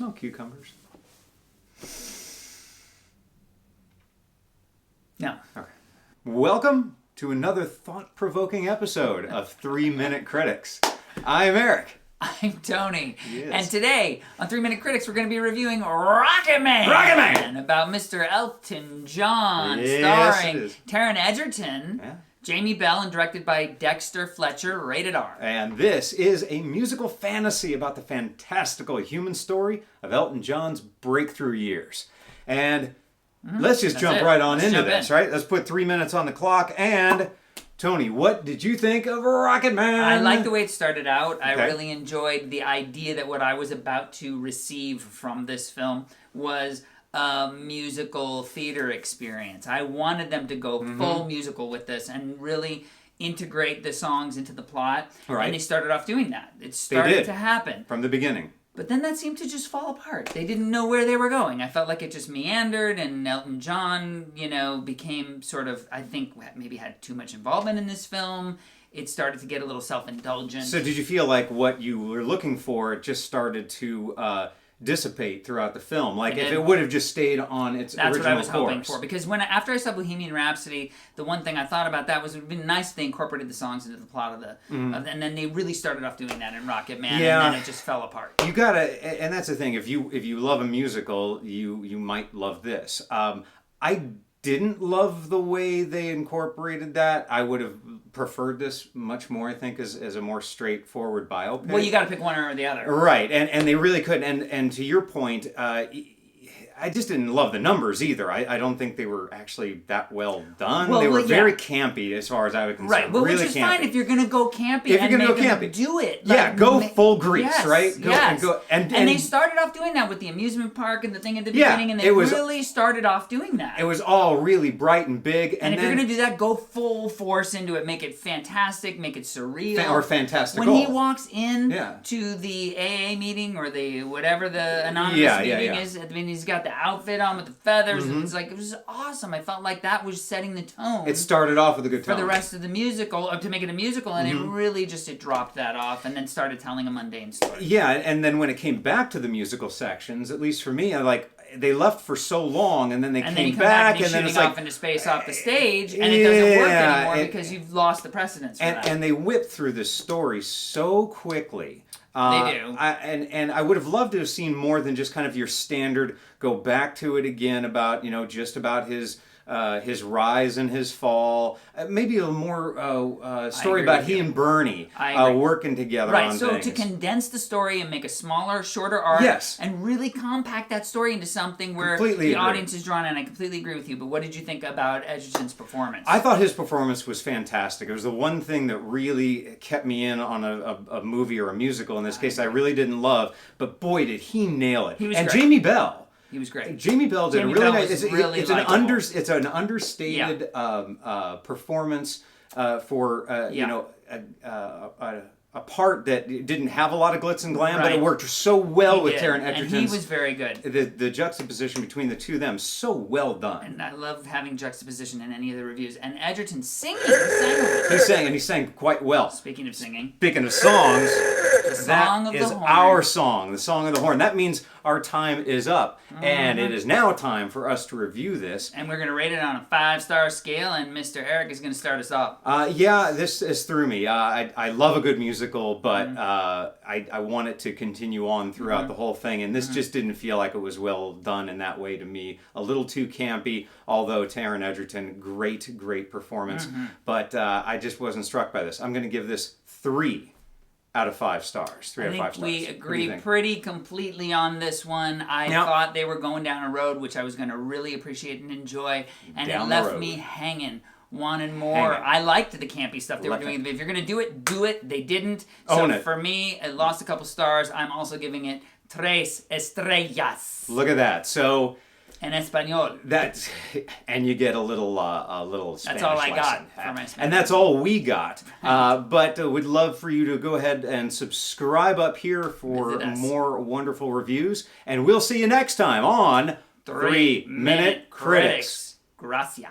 smell cucumbers? No. Okay. Welcome to another thought-provoking episode of 3 Minute Critics. I'm Eric. I'm Tony. Yes. And today, on 3 Minute Critics, we're going to be reviewing Rocketman! Rocketman! About Mr. Elton John, Yes, starring it is. Taron Egerton, Jamie Bell, and directed by Dexter Fletcher, rated R. And this is a musical fantasy about the fantastical human story of Elton John's breakthrough years. And let's just jump right on into this, right? Let's put 3 minutes on the clock. And Tony, what did you think of Rocketman? I like the way it started out. I really enjoyed the idea that what I was about to receive from this film was a musical theater experience. I wanted them to go full musical with this and really integrate the songs into the plot. Right. And they started off doing that. It started to happen. From the beginning. But then that seemed to just fall apart. They didn't know where they were going. I felt like it just meandered, and Elton John, became sort of, I think, maybe had too much involvement in this film. It started to get a little self-indulgent. So did you feel like what you were looking for just started to dissipate throughout the film? Like if it would have just stayed on its original course. That's what I was hoping for. Because after I saw Bohemian Rhapsody, the one thing I thought about that was it would have been nice if they incorporated the songs into the plot of the... and then they really started off doing that in Rocketman, and then it just fell apart. You gotta... And that's the thing. If you love a musical, you might love this. I didn't love the way they incorporated that. I would have preferred this much more, I think, as a more straightforward biopic. Well, you got to pick one or the other. Right, and they really couldn't. And to your point, I just didn't love the numbers either. I don't think they were actually that well done. They were very campy as far as I was concerned. Right, well, really which is campy. Fine if you're going to go campy. If you're going to go campy, do it. Go full Grease, right? And they started off doing that with the amusement park and the thing at the beginning, and they really started off doing that. It was all really bright and big. And if you're going to do that, go full force into it. Make it fantastic. Make it surreal. Or fantastical. When he walks in to the AA meeting or the whatever the anonymous meeting is, I mean, he's got the outfit on with the feathers, and it was awesome. I felt like that was setting the tone. It started off with a good tone for the rest of the musical, to make it a musical, and it really it dropped that off, and then started telling a mundane story. Yeah, and then when it came back to the musical sections, at least for me, they left for so long, and then they came back, and then it's off into space off the stage, and it doesn't work anymore because you've lost the precedence for that. And they whipped through this story so quickly. They do. And I would have loved to have seen more than just kind of your standard go back to it again about, just about his rise and his fall. Maybe a more story about he and Bernie working together on things. Right, so to condense the story and make a smaller, shorter arc, and really compact that story into something where the audience is drawn in. I completely agree with you, but what did you think about Egerton's performance? I thought his performance was fantastic. It was the one thing that really kept me in on a movie or a musical. In this case, I really didn't love, but boy, did he nail it. He was great. Jamie Bell. He was great. Jamie Bell did a really nice. It's an understated performance for a part that didn't have a lot of glitz and glam, but it worked so well with Taron Egerton. And he was very good. The juxtaposition between the two of them, so well done. And I love having juxtaposition in any of the reviews. And Egerton singing. He sang quite well. Speaking of singing. Speaking of songs, the song of the horn. Our song, the song of the horn. That means our time is up, and it is now time for us to review this. And we're going to rate it on a 5-star scale, and Mr. Eric is going to start us off. This is through me. I love a good musical, but I want it to continue on throughout the whole thing, and this just didn't feel like it was well done in that way to me. A little too campy, although Taron Egerton, great performance, but I just wasn't struck by this. I'm going to give this 3 out of 5 stars. 3 out of 5 stars. We agree pretty completely on this one. I thought they were going down a road which I was going to really appreciate and enjoy, and it left me hanging, wanting more. I liked the campy stuff they were doing. If you're going to do it, do it. They didn't. So for me, it lost a couple stars. I'm also giving it 3 estrellas. Look at that. So... En español. And you get a little Spanish That's all I lesson. Got for my Spanish. And that's all we got. But we'd love for you to go ahead and subscribe up here for more wonderful reviews. And we'll see you next time on 3 Minute Critics. Gracias.